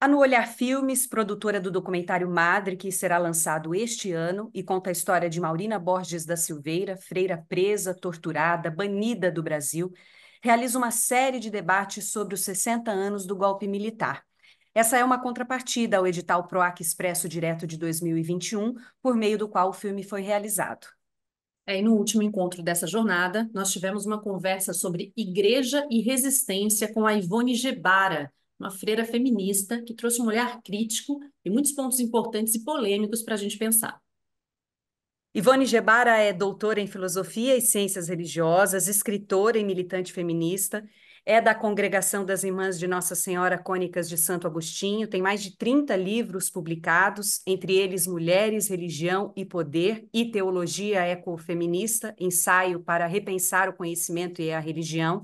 A No Olhar Filmes, produtora do documentário Madre, que será lançado este ano e conta a história de Maurina Borges da Silveira, freira presa, torturada, banida do Brasil, realiza uma série de debates sobre os 60 anos do golpe militar. Essa é uma contrapartida ao edital PROAC Expresso Direto de 2021, por meio do qual o filme foi realizado. E no último encontro dessa jornada, nós tivemos uma conversa sobre igreja e resistência com a Ivone Gebara, uma freira feminista que trouxe um olhar crítico e muitos pontos importantes e polêmicos para a gente pensar. Ivone Gebara é doutora em Filosofia e Ciências Religiosas, escritora e militante feminista, é da Congregação das Irmãs de Nossa Senhora Cônicas de Santo Agostinho, tem mais de 30 livros publicados, entre eles Mulheres, Religião e Poder e Teologia Ecofeminista, ensaio para repensar o conhecimento e a religião.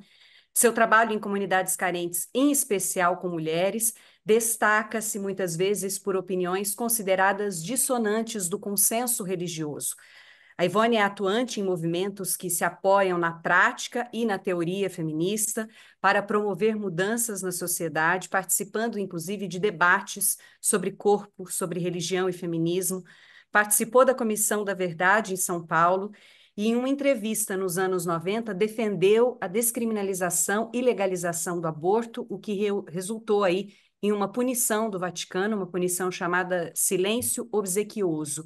Seu trabalho em comunidades carentes, em especial com mulheres, destaca-se muitas vezes por opiniões consideradas dissonantes do consenso religioso. A Ivone é atuante em movimentos que se apoiam na prática e na teoria feminista para promover mudanças na sociedade, participando inclusive de debates sobre corpo, sobre religião e feminismo. Participou da Comissão da Verdade em São Paulo e, em uma entrevista nos anos 90, defendeu a descriminalização e legalização do aborto, o que resultou aí em uma punição do Vaticano, uma punição chamada silêncio obsequioso.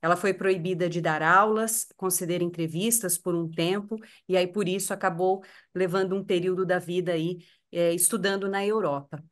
Ela foi proibida de dar aulas, conceder entrevistas por um tempo, e aí por isso acabou levando um período da vida aí estudando na Europa.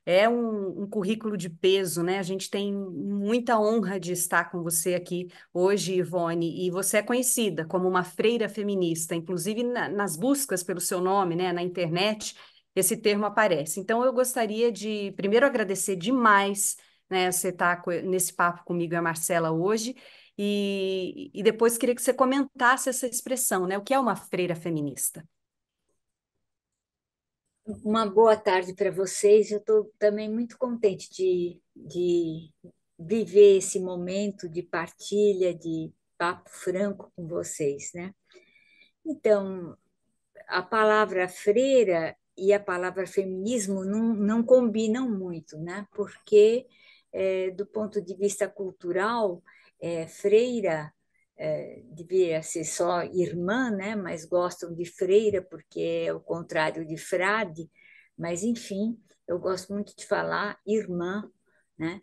É um currículo de peso, né? A gente tem muita honra de estar com você aqui hoje, Ivone, e você é conhecida como uma freira feminista, inclusive nas buscas pelo seu nome, né, na internet, esse termo aparece. Então, eu gostaria de primeiro agradecer demais, né, você estar nesse papo comigo e a Marcela hoje, e depois queria que você comentasse essa expressão, né? O que é uma freira feminista? Uma boa tarde para vocês. Eu estou também muito contente de viver esse momento de partilha, de papo franco com vocês, né? Então, a palavra freira e a palavra feminismo não combinam muito, né? Porque, do ponto de vista cultural, freira devia ser só irmã, né? Mas gostam de freira porque é o contrário de frade. Mas, enfim, eu gosto muito de falar irmã, né?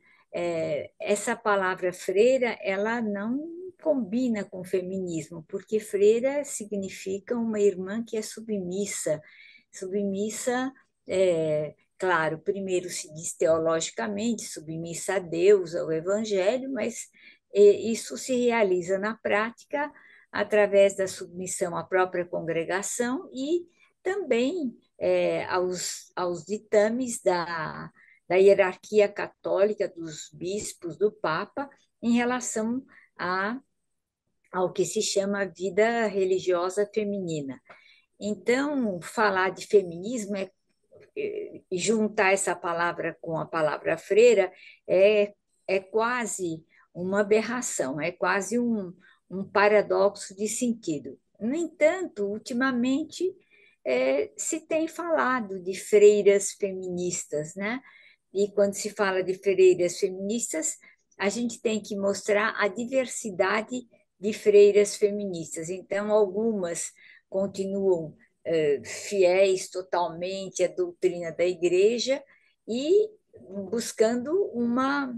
Essa palavra freira, ela não combina com o feminismo, porque freira significa uma irmã que é submissa. Submissa, claro, primeiro se diz teologicamente, submissa a Deus, ao Evangelho, mas isso se realiza na prática através da submissão à própria congregação e também aos ditames da hierarquia católica, dos bispos, do Papa, em relação a, ao que se chama vida religiosa feminina. Então, falar de feminismo juntar essa palavra com a palavra freira é quase uma aberração, é quase um paradoxo de sentido. No entanto, ultimamente se tem falado de freiras feministas, né? E quando se fala de freiras feministas, a gente tem que mostrar a diversidade de freiras feministas. Então, algumas continuam fiéis totalmente à doutrina da igreja e buscando uma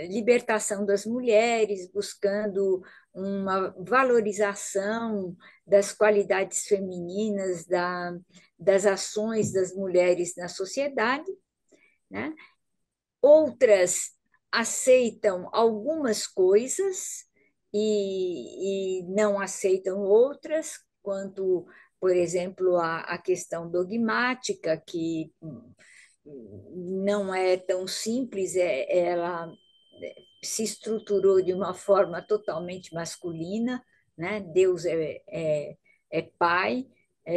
libertação das mulheres, buscando uma valorização das qualidades femininas, das ações das mulheres na sociedade, né? Outras aceitam algumas coisas e não aceitam outras, quanto, por exemplo, a questão dogmática, que não é tão simples, ela se estruturou de uma forma totalmente masculina, né? Deus é pai,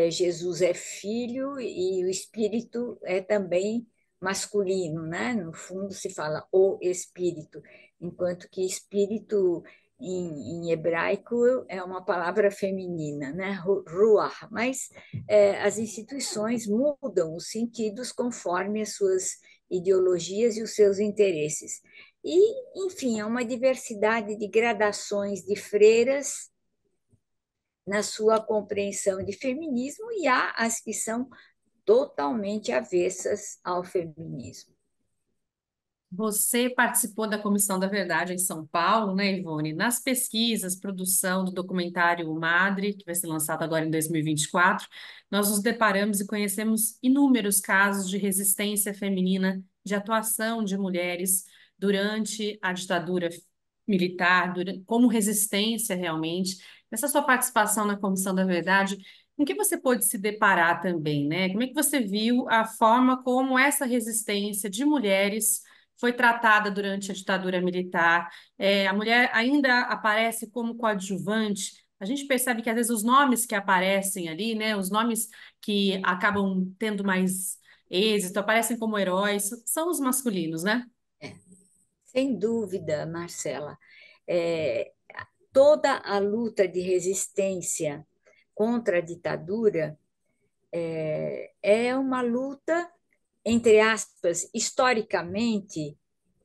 Jesus é filho e o Espírito é também masculino, né? No fundo se fala o Espírito, enquanto que Espírito em hebraico é uma palavra feminina, né? Ruach, mas as instituições mudam os sentidos conforme as suas ideologias e os seus interesses. E, enfim, há uma diversidade de gradações de freiras na sua compreensão de feminismo, e há as que são totalmente avessas ao feminismo. Você participou da Comissão da Verdade em São Paulo, né, Ivone? Nas pesquisas, produção do documentário Madre, que vai ser lançado agora em 2024, nós nos deparamos e conhecemos inúmeros casos de resistência feminina, de atuação de mulheres durante a ditadura militar, como resistência realmente. Nessa sua participação na Comissão da Verdade, com que você pôde se deparar também, né? Como é que você viu a forma como essa resistência de mulheres foi tratada durante a ditadura militar? A mulher ainda aparece como coadjuvante. A gente percebe que às vezes os nomes que aparecem ali, né, os nomes que acabam tendo mais êxito, aparecem como heróis, são os masculinos, né? Sem dúvida, Marcela. É, toda a luta de resistência contra a ditadura é uma luta, entre aspas, historicamente,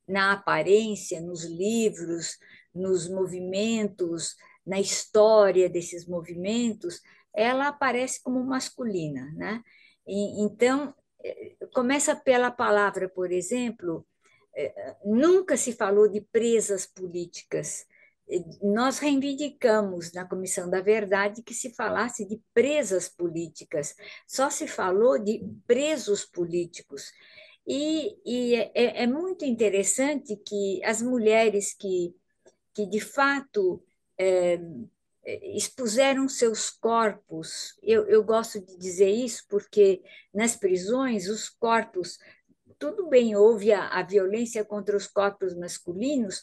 na aparência, nos livros, nos movimentos, na história desses movimentos, ela aparece como masculina, né? Então, começa pela palavra, por exemplo, nunca se falou de presas políticas. Nós reivindicamos na Comissão da Verdade que se falasse de presas políticas, só se falou de presos políticos. É muito interessante que as mulheres que de fato é, expuseram seus corpos, eu gosto de dizer isso porque nas prisões os corpos, tudo bem, houve a violência contra os corpos masculinos,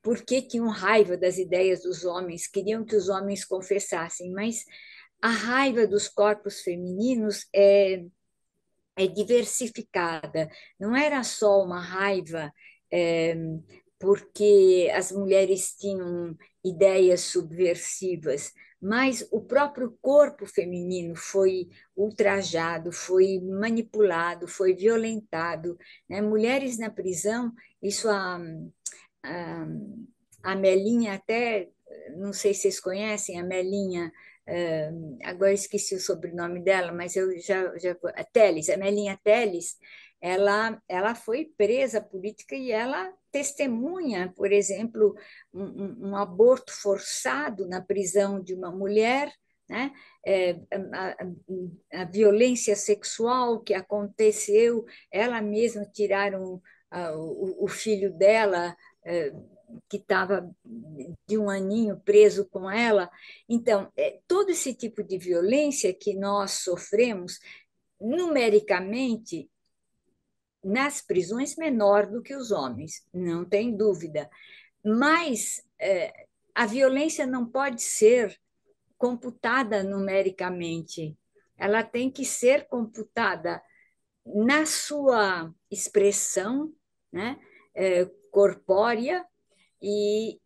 porque tinham raiva das ideias dos homens, queriam que os homens confessassem, mas a raiva dos corpos femininos é diversificada. Não era só uma raiva porque as mulheres tinham ideias subversivas, mas o próprio corpo feminino foi ultrajado, foi manipulado, foi violentado, né? Mulheres na prisão, isso a, a Melinha até, não sei se vocês conhecem, a Melinha, agora esqueci o sobrenome dela, mas eu já a Teles, a Melinha Teles, ela foi presa política e ela testemunha, por exemplo, um aborto forçado na prisão de uma mulher, né? A violência sexual que aconteceu, ela mesma tiraram o filho dela, que estava de um aninho preso com ela. Então, todo esse tipo de violência que nós sofremos, numericamente, nas prisões, menor do que os homens, não tem dúvida. Mas a violência não pode ser computada numericamente, ela tem que ser computada na sua expressão, né, corpórea, e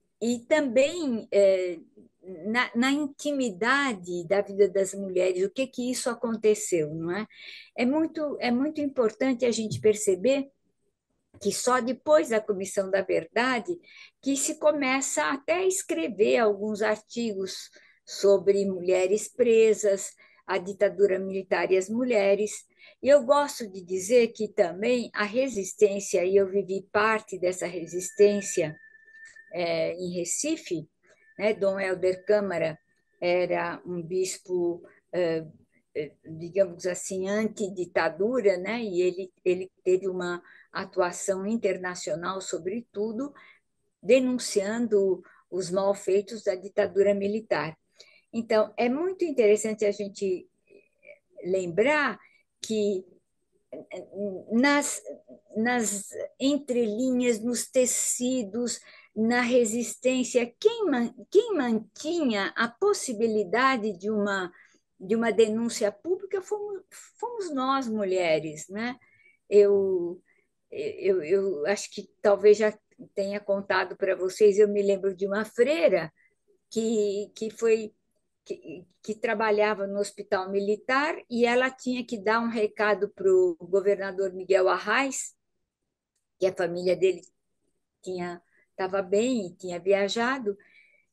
também na intimidade da vida das mulheres, o que que isso aconteceu, não é? É muito importante a gente perceber que só depois da Comissão da Verdade que se começa até a escrever alguns artigos sobre mulheres presas, a ditadura militar e as mulheres. E eu gosto de dizer que também a resistência, e eu vivi parte dessa resistência em Recife, né? Dom Helder Câmara era um bispo, digamos assim, antiditadura, né? E ele teve uma atuação internacional, sobretudo, denunciando os malfeitos da ditadura militar. Então, é muito interessante a gente lembrar que nas, nas entrelinhas, nos tecidos, na resistência, quem mantinha a possibilidade de uma denúncia pública fomos nós, mulheres, né? Eu, eu acho que talvez já tenha contado para vocês, eu me lembro de uma freira que foi que trabalhava no hospital militar e ela tinha que dar um recado para o governador Miguel Arraes, que a família dele estava bem e tinha viajado,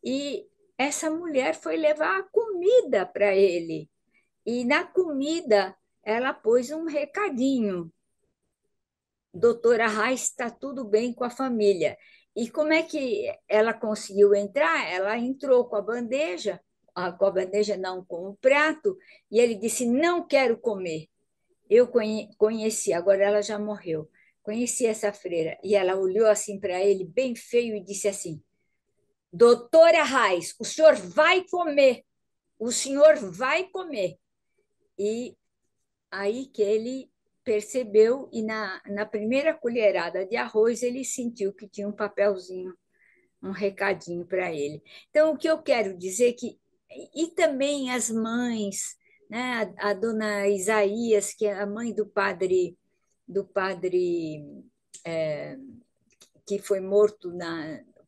e essa mulher foi levar a comida para ele. E na comida ela pôs um recadinho: doutora Reis, está tudo bem com a família. E como é que ela conseguiu entrar? Ela entrou com a bandeja não, com o prato, e ele disse: não quero comer. Eu conheci, agora ela já morreu. Conheci essa freira. E ela olhou assim para ele, bem feio, e disse assim: doutora Reis, o senhor vai comer, o senhor vai comer. E aí que ele percebeu, e na primeira colherada de arroz, ele sentiu que tinha um papelzinho, um recadinho para ele. Então, o que eu quero dizer é que, e também as mães, né? A dona Isaías, que é a mãe do padre é, que foi morto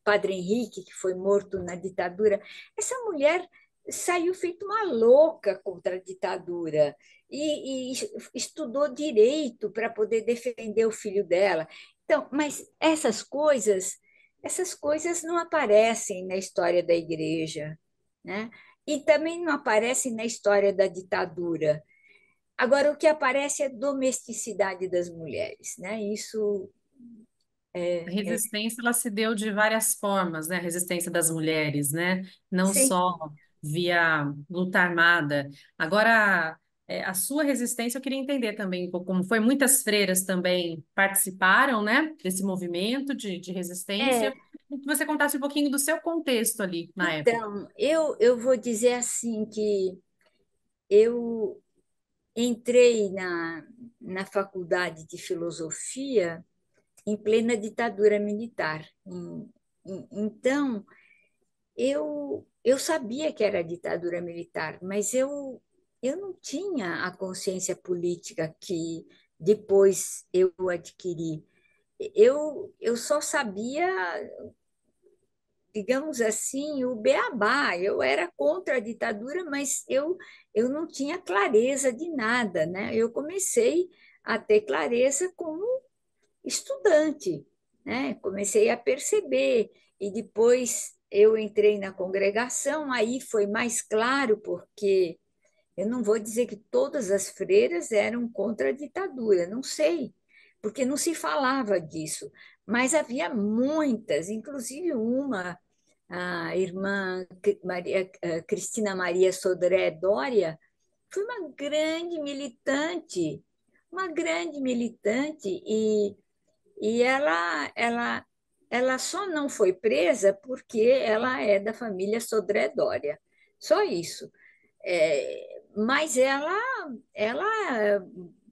padre Henrique, que foi morto na ditadura, essa mulher saiu feito uma louca contra a ditadura e estudou direito para poder defender o filho dela. Então, mas essas coisas não aparecem na história da igreja, né? E também não aparecem na história da ditadura. Agora, o que aparece é a domesticidade das mulheres, né? Isso A é resistência ela se deu de várias formas, né? A resistência das mulheres, né? Não sim, só via luta armada. Agora, a sua resistência, eu queria entender também um pouco como foi. Muitas freiras também participaram, né? Desse movimento de resistência. é. Que você contasse um pouquinho do seu contexto ali na época. Então, eu vou dizer assim que eu entrei na faculdade de filosofia em plena ditadura militar. Então, eu sabia que era ditadura militar, mas eu não tinha a consciência política que depois eu adquiri. Eu só sabia, digamos assim, o beabá. Eu era contra a ditadura, mas eu não tinha clareza de nada, né? Eu comecei a ter clareza como estudante, né? Comecei a perceber, e depois eu entrei na congregação, aí foi mais claro, porque eu não vou dizer que todas as freiras eram contra a ditadura, não sei, porque não se falava disso, mas havia muitas, inclusive uma, a irmã Cristina Maria Sodré Dória, foi uma grande militante, e ela só não foi presa porque ela é da família Sodré Dória, só isso. Mas ela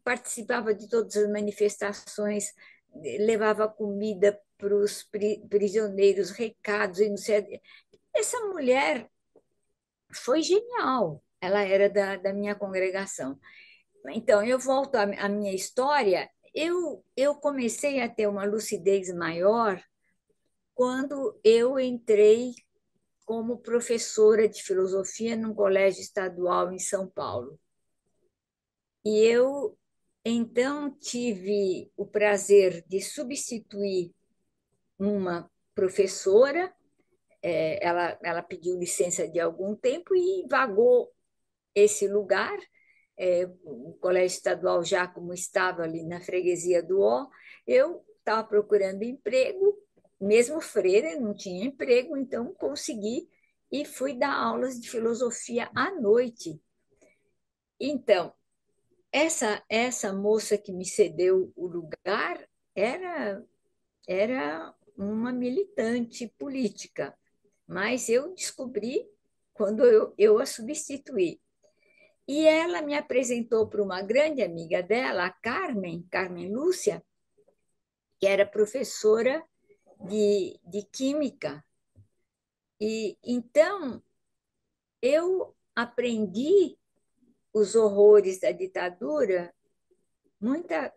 participava de todas as manifestações, levava comida para os prisioneiros, recados, e não sei. Essa mulher foi genial, ela era da minha congregação. Então, eu volto à minha história. Eu comecei a ter uma lucidez maior quando eu entrei como professora de filosofia num colégio estadual em São Paulo. E eu, então, tive o prazer de substituir uma professora. Ela pediu licença de algum tempo e vagou esse lugar. O colégio estadual já como estava ali na freguesia do Ó, eu estava procurando emprego, mesmo freira, não tinha emprego, então consegui e fui dar aulas de filosofia à noite. Então, essa moça que me cedeu o lugar era uma militante política, mas eu descobri quando eu a substituí. E ela me apresentou para uma grande amiga dela, a Carmen Lúcia, que era professora de química. E então eu aprendi os horrores da ditadura,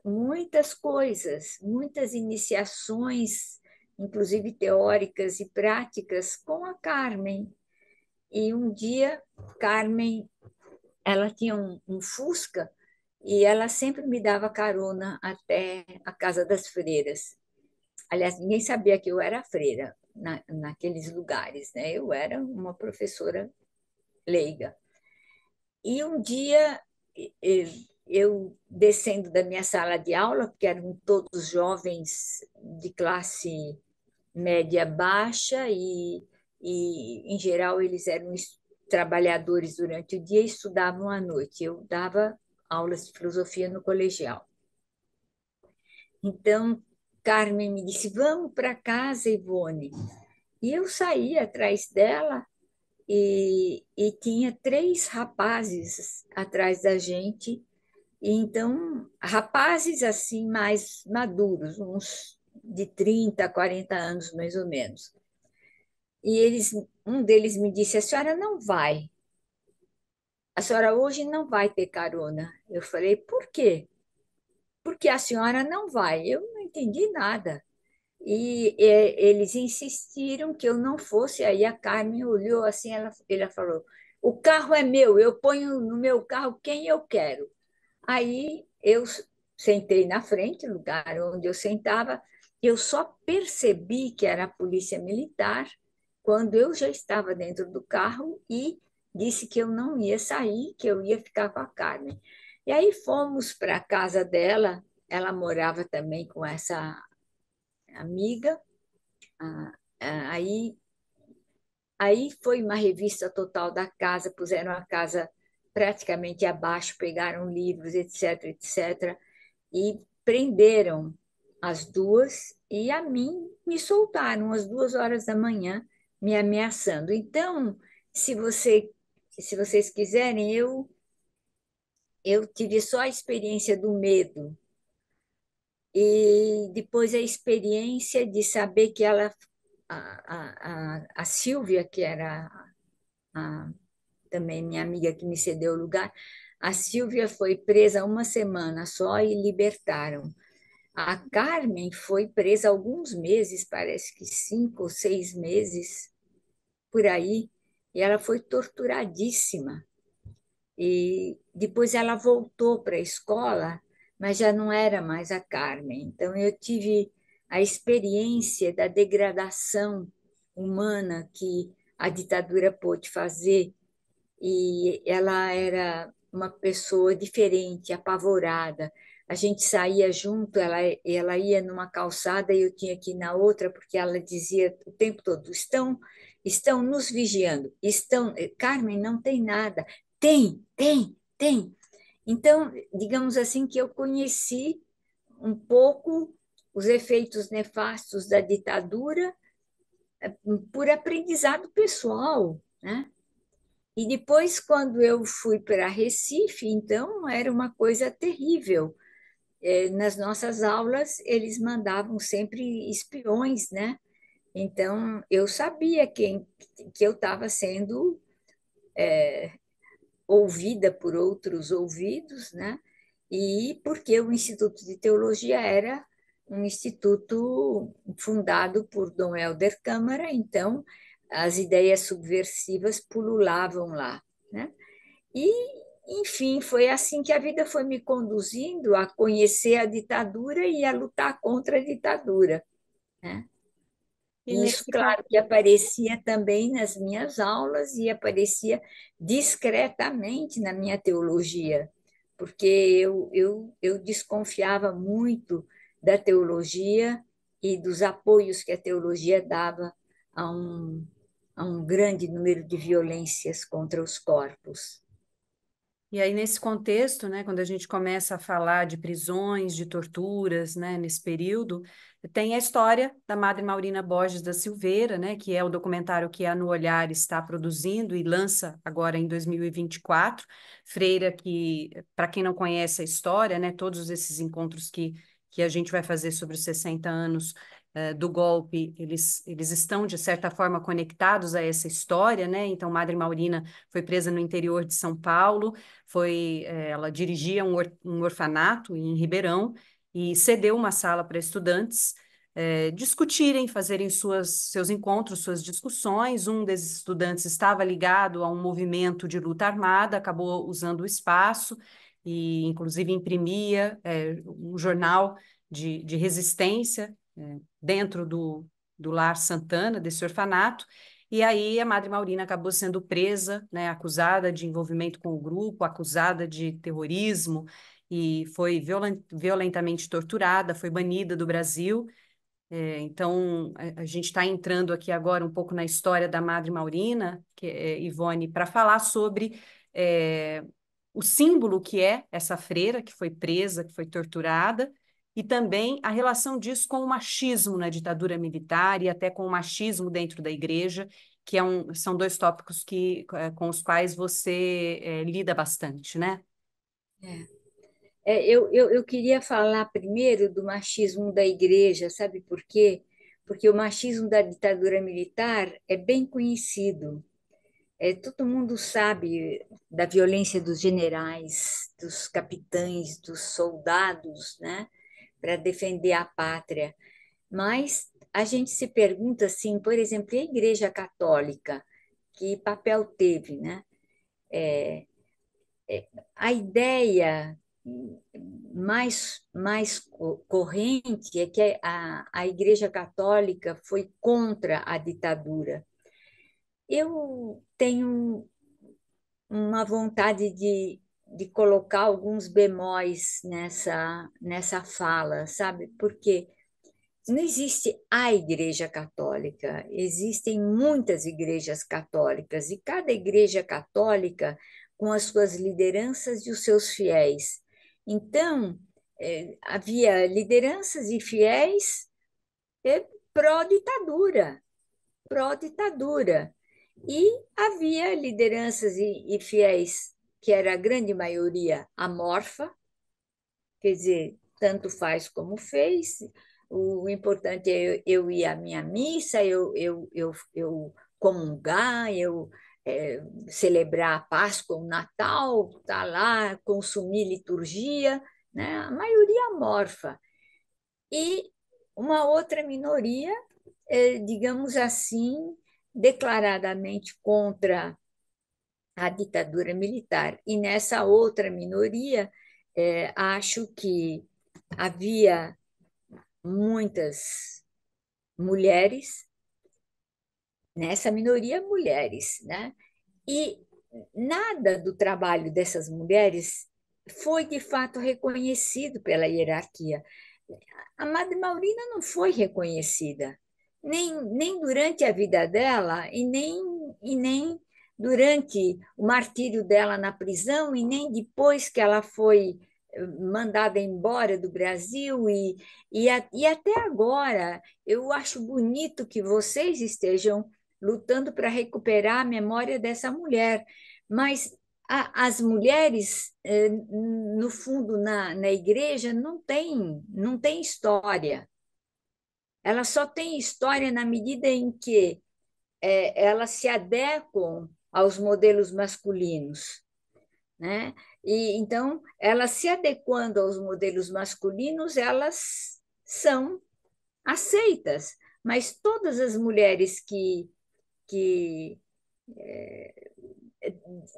muitas coisas, muitas iniciações, inclusive teóricas e práticas, com a Carmen. E um dia, Carmen, ela tinha um Fusca e ela sempre me dava carona até a casa das freiras. Aliás, ninguém sabia que eu era freira naqueles lugares, né? Eu era uma professora leiga. E um dia, eu descendo da minha sala de aula, porque eram todos jovens de classe média baixa em geral, eles eram trabalhadores durante o dia e estudavam à noite. Eu dava aulas de filosofia no colegial. Então, Carmen me disse: vamos para casa, Ivone. E eu saí atrás dela e tinha três rapazes atrás da gente. E então, rapazes assim mais maduros, uns de 30 a 40 anos mais ou menos. E um deles me disse: a senhora não vai, a senhora hoje não vai ter carona. Eu falei: por quê? Porque a senhora não vai. Eu não entendi nada. Eles insistiram que eu não fosse. Aí a Carmen olhou assim, ela falou: o carro é meu, eu ponho no meu carro quem eu quero. Aí eu sentei na frente, lugar onde eu sentava, eu só percebi que era a polícia militar quando eu já estava dentro do carro e disse que eu não ia sair, que eu ia ficar com a Carmen. E aí fomos para a casa dela, ela morava também com essa amiga. Ah, Aí, aí foi uma revista total da casa, puseram a casa praticamente abaixo, pegaram livros, etc, etc, e prenderam as duas e a mim me soltaram às 2 horas da manhã, me ameaçando. Então, se se vocês quiserem, eu tive só a experiência do medo e depois a experiência de saber que a Silvia, que era a, também minha amiga que me cedeu o lugar, a Silvia foi presa uma semana só e libertaram. A Carmen foi presa alguns meses, parece que 5 ou 6 meses, por aí, e ela foi torturadíssima. E depois ela voltou para a escola, mas já não era mais a Carmen. Então eu tive a experiência da degradação humana que a ditadura pôde fazer, e ela era uma pessoa diferente, apavorada. A gente saía junto, ela ia numa calçada e eu tinha que ir na outra, porque ela dizia o tempo todo: estão nos vigiando, Carmen, não tem nada. Tem, tem, tem. Então, digamos assim que eu conheci um pouco os efeitos nefastos da ditadura por aprendizado pessoal, né? E depois, quando eu fui para Recife, então era uma coisa terrível. Nas nossas aulas, eles mandavam sempre espiões, né? Então, eu sabia que eu estava sendo ouvida por outros ouvidos, né? E porque o Instituto de Teologia era um instituto fundado por Dom Helder Câmara, então as ideias subversivas pululavam lá, né? E, enfim, foi assim que a vida foi me conduzindo a conhecer a ditadura e a lutar contra a ditadura, né? E E isso, nesse claro, que aparecia também nas minhas aulas e aparecia discretamente na minha teologia, porque eu desconfiava muito da teologia e dos apoios que a teologia dava a a um grande número de violências contra os corpos. E aí, nesse contexto, né, quando a gente começa a falar de prisões, de torturas, né, nesse período, tem a história da Madre Maurina Borges da Silveira, né, que é o documentário que a No Olhar está produzindo e lança agora em 2024. Freira que, para quem não conhece a história, né, todos esses encontros que a gente vai fazer sobre os 60 anos do golpe, eles estão, de certa forma, conectados a essa história, né? Então, Madre Maurina foi presa no interior de São Paulo, ela dirigia um orfanato em Ribeirão e cedeu uma sala para estudantes. discutirem, fazerem seus encontros, suas discussões. Um desses estudantes estava ligado a um movimento de luta armada, acabou usando o espaço e, inclusive, imprimia um jornal de resistência dentro do Lar Santana, desse orfanato. E aí a Madre Maurina acabou sendo presa, né, acusada de envolvimento com o grupo, acusada de terrorismo, e foi violentamente torturada, foi banida do Brasil. Então, a gente está entrando aqui agora um pouco na história da Madre Maurina, Ivone, para falar sobre é, o símbolo que é essa freira que foi presa, que foi torturada, e também a relação disso com o machismo na ditadura militar e até com o machismo dentro da igreja, que são dois tópicos com os quais você lida bastante, né? Eu queria falar primeiro do machismo da igreja, sabe por quê? Porque o machismo da ditadura militar é bem conhecido. Todo mundo sabe da violência dos generais, dos capitães, dos soldados, né, para defender a pátria. Mas a gente se pergunta assim, por exemplo, e a Igreja Católica, que papel teve, né? A ideia mais corrente é que a Igreja Católica foi contra a ditadura. Eu tenho uma vontade de colocar alguns bemóis nessa fala, sabe? Porque não existe a Igreja Católica, existem muitas igrejas católicas, e cada igreja católica com as suas lideranças e os seus fiéis. Então, havia lideranças e fiéis pró-ditadura, pró-ditadura. E havia lideranças e fiéis, que era a grande maioria amorfa, quer dizer, tanto faz como fez. O importante é eu ir à minha missa, eu comungar, celebrar a Páscoa, o Natal, estar lá, consumir liturgia, né? A maioria amorfa. E uma outra minoria, digamos assim, declaradamente contra a ditadura militar. E nessa outra minoria, acho que havia muitas mulheres, nessa minoria, mulheres, né? E nada do trabalho dessas mulheres foi de fato reconhecido pela hierarquia. A Madre Maurina não foi reconhecida, nem durante a vida dela, e nem durante o martírio dela na prisão, e nem depois que ela foi mandada embora do Brasil, e até agora. Eu acho bonito que vocês estejam lutando para recuperar a memória dessa mulher, mas as mulheres, no fundo, na igreja, não tem história. Elas só têm história na medida em que elas se adequam aos modelos masculinos, né? E então, elas se adequando aos modelos masculinos, elas são aceitas. Mas todas as mulheres que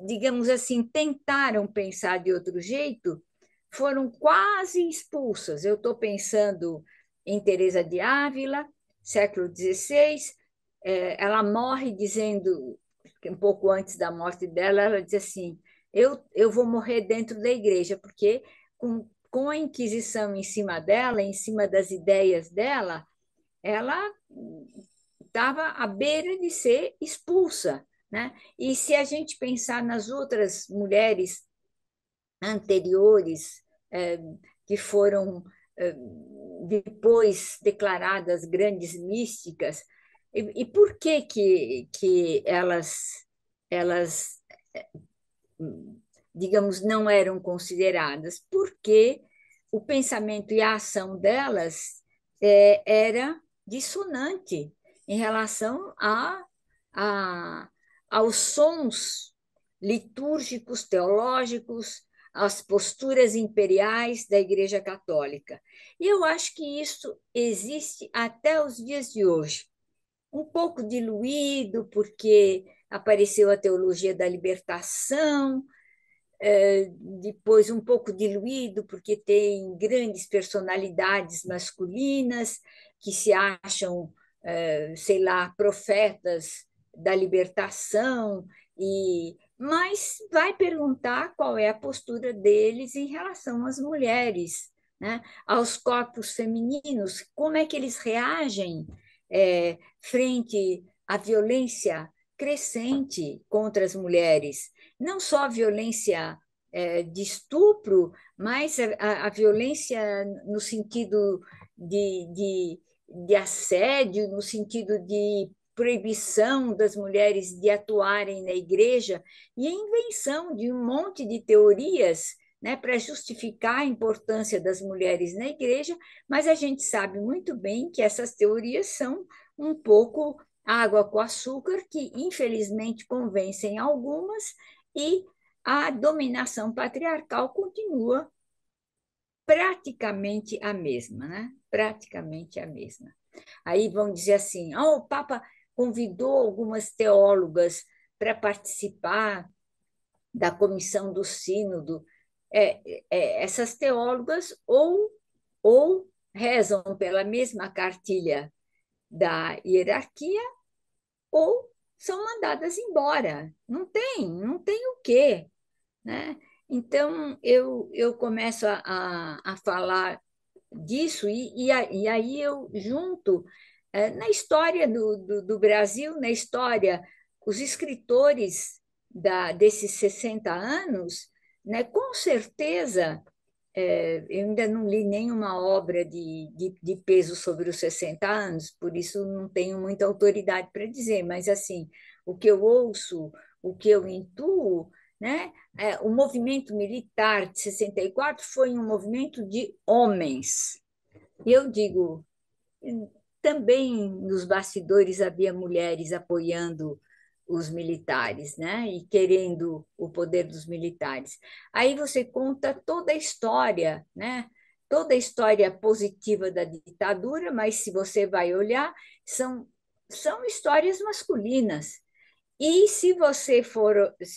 digamos assim, tentaram pensar de outro jeito, foram quase expulsas. Eu estou pensando em Teresa de Ávila, século XVI. Ela morre dizendo, um pouco antes da morte dela, ela diz assim: eu vou morrer dentro da igreja, porque com a Inquisição em cima dela, em cima das ideias dela, ela estava à beira de ser expulsa, né? E se a gente pensar nas outras mulheres anteriores, que foram depois declaradas grandes místicas, e por que elas, digamos, não eram consideradas? Porque o pensamento e a ação delas era dissonante em relação a, aos sons litúrgicos, teológicos, às posturas imperiais da Igreja Católica. E eu acho que isso existe até os dias de hoje. Um pouco diluído, porque apareceu a teologia da libertação, depois um pouco diluído, porque tem grandes personalidades masculinas que se acham, sei lá, profetas da libertação, mas vai perguntar qual é a postura deles em relação às mulheres, né? Aos corpos femininos, como é que eles reagem frente à violência crescente contra as mulheres, não só a violência de estupro, mas a violência no sentido de assédio, no sentido de proibição das mulheres de atuarem na igreja e a invenção de um monte de teorias, né, para justificar a importância das mulheres na igreja, mas a gente sabe muito bem que essas teorias são um pouco água com açúcar, que infelizmente convencem algumas, e a dominação patriarcal continua praticamente a mesma, né? Praticamente a mesma. Aí vão dizer assim: oh, o Papa convidou algumas teólogas para participar da comissão do sínodo. Essas teólogas ou rezam pela mesma cartilha da hierarquia ou são mandadas embora. Não tem o quê, né? Então, eu começo a falar disso, e aí eu junto na história do Brasil, na história, os escritores desses 60 anos, né, com certeza, eu ainda não li nenhuma obra de peso sobre os 60 anos, por isso não tenho muita autoridade para dizer, mas assim, o que eu ouço, o que eu intuo, né, o movimento militar de 64 foi um movimento de homens. E eu digo, também nos bastidores havia mulheres apoiando os militares, né? E querendo o poder dos militares. Aí você conta toda a história, né? Toda a história positiva da ditadura, mas se você vai olhar, são histórias masculinas. E se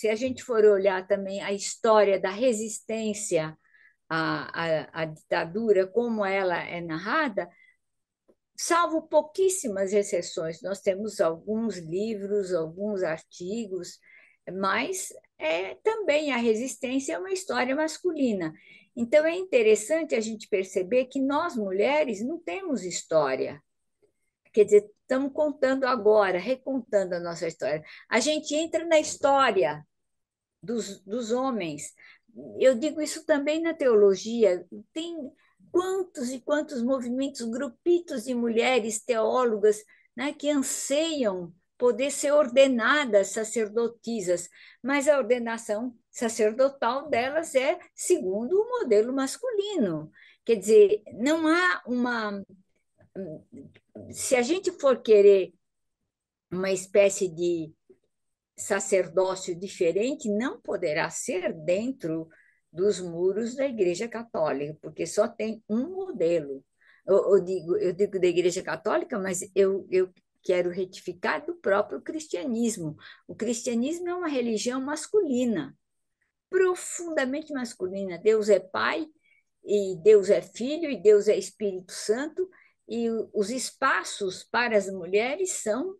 a gente for olhar também a história da resistência à ditadura, como ela é narrada, salvo pouquíssimas exceções. Nós temos alguns livros, alguns artigos, mas também a resistência é uma história masculina. Então é interessante a gente perceber que nós, mulheres, não temos história. Quer dizer, estamos contando agora, recontando a nossa história. A gente entra na história dos homens. Eu digo isso também na teologia. Tem quantos e quantos movimentos, grupitos de mulheres teólogas, né, que anseiam poder ser ordenadas sacerdotisas, mas a ordenação sacerdotal delas é segundo o modelo masculino. Quer dizer, não há uma. Se a gente for querer uma espécie de sacerdócio diferente, não poderá ser dentro dos muros da Igreja Católica, porque só tem um modelo. Eu digo da Igreja Católica, mas eu quero retificar do próprio cristianismo. O cristianismo é uma religião masculina, profundamente masculina. Deus é Pai, e Deus é Filho, e Deus é Espírito Santo, e os espaços para as mulheres são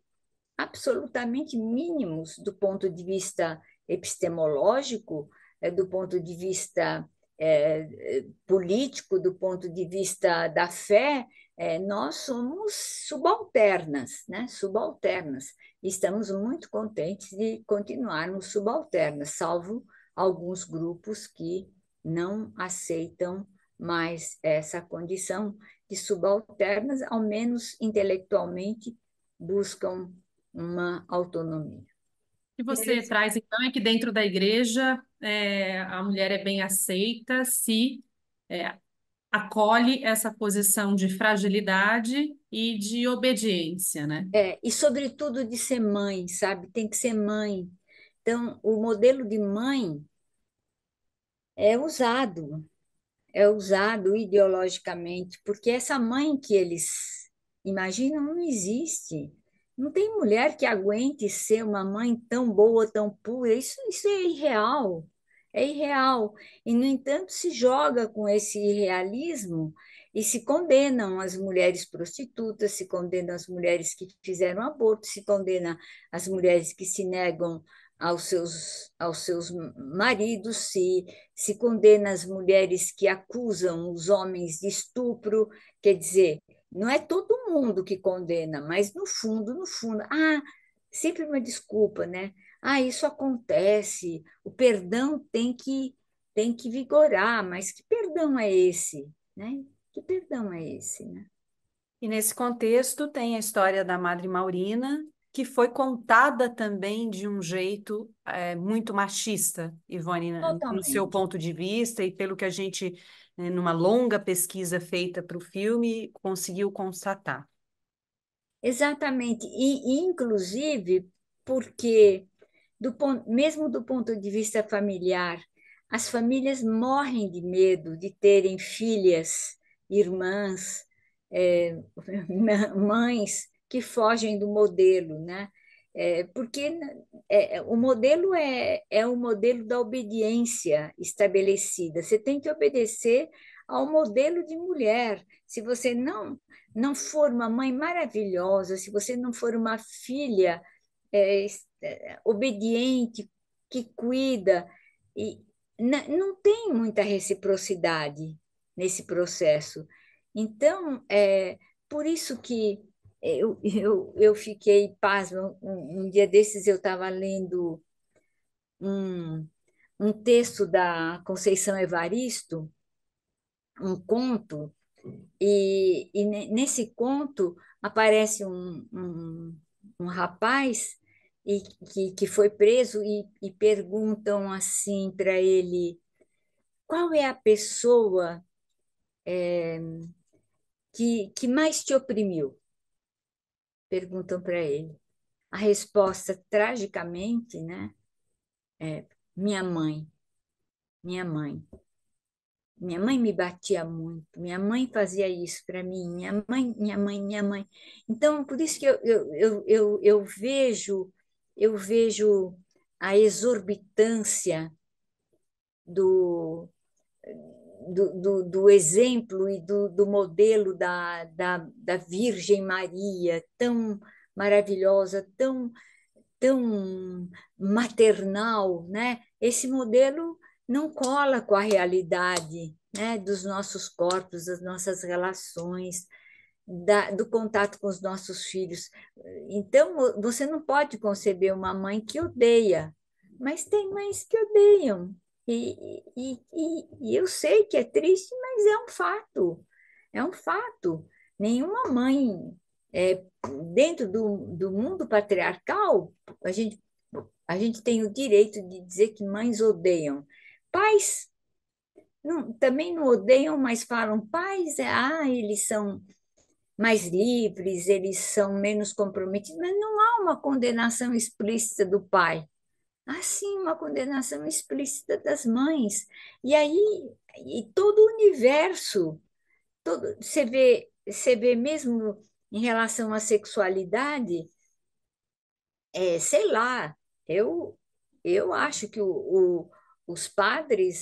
absolutamente mínimos do ponto de vista epistemológico, do ponto de vista político, do ponto de vista da fé, nós somos subalternas, né? Subalternas. E estamos muito contentes de continuarmos subalternas, salvo alguns grupos que não aceitam mais essa condição de subalternas, ao menos intelectualmente, buscam uma autonomia. O que você traz, então, é que dentro da igreja a mulher é bem aceita se é, acolhe essa posição de fragilidade e de obediência, né? E, sobretudo, de ser mãe, sabe? Tem que ser mãe. Então, o modelo de mãe é usado, é usado ideologicamente, porque essa mãe que eles imaginam não existe. Não tem mulher que aguente ser uma mãe tão boa, tão pura. Isso é irreal. É irreal. E, no entanto, se joga com esse irrealismo e se condenam as mulheres prostitutas, se condenam as mulheres que fizeram aborto, se condena as mulheres que se negam aos seus maridos, se condena as mulheres que acusam os homens de estupro. Quer dizer, não é todo mundo que condena, mas no fundo, sempre uma desculpa, né? Isso acontece, o perdão tem que vigorar, mas que perdão é esse, né? Que perdão é esse, né? E nesse contexto tem a história da Madre Maurina, que foi contada também de um jeito muito machista, Ivone, no seu Totalmente. ponto de vista, e pelo que a gente, numa longa pesquisa feita para o filme, conseguiu constatar. Exatamente. Inclusive, porque mesmo do ponto de vista familiar, as famílias morrem de medo de terem filhas, irmãs, mães que fogem do modelo, né? Porque o modelo é o modelo da obediência estabelecida. Você tem que obedecer ao modelo de mulher. Se você não for uma mãe maravilhosa, se você não for uma filha é, obediente, que cuida, e não tem muita reciprocidade nesse processo. Então, por isso que eu fiquei pasma. Um dia desses eu estava lendo um, um texto da Conceição Evaristo, um conto, e nesse conto aparece um rapaz que foi preso e perguntam assim para ele: qual é a pessoa que mais te oprimiu? Perguntam para ele. A resposta, tragicamente, né, é: minha mãe, minha mãe. Minha mãe me batia muito, minha mãe fazia isso para mim, minha mãe, minha mãe, minha mãe. Então, por isso que eu vejo a exorbitância do, do exemplo e do modelo da Virgem Maria, tão maravilhosa, tão maternal, né? Esse modelo não cola com a realidade, né? Dos nossos corpos, das nossas relações, do contato com os nossos filhos. Então, você não pode conceber uma mãe que odeia, mas tem mães que odeiam. E eu sei que é triste, mas é um fato. É um fato. Nenhuma mãe, é, dentro do mundo patriarcal, a gente, a gente tem o direito de dizer que mães odeiam. Pais também não odeiam, mas falam: pais, eles são mais livres, eles são menos comprometidos, mas não há uma condenação explícita do pai. Há sim uma condenação explícita das mães. E aí, e todo o universo, você vê mesmo em relação à sexualidade, sei lá, eu acho que os padres,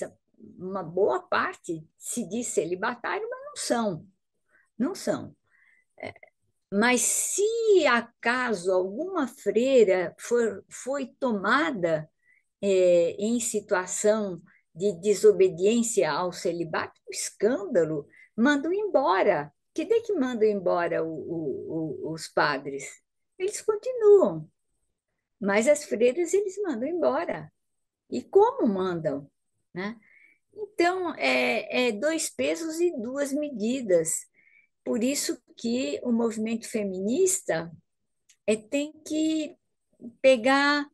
uma boa parte se diz celibatário, mas não são, não são. Mas se acaso alguma freira foi tomada em situação de desobediência ao celibato, escândalo, mandam embora. Que daí que mandam embora os padres? Eles continuam, mas as freiras eles mandam embora. E como mandam, né? Então, é dois pesos e duas medidas. Por isso que o movimento feminista tem que pegar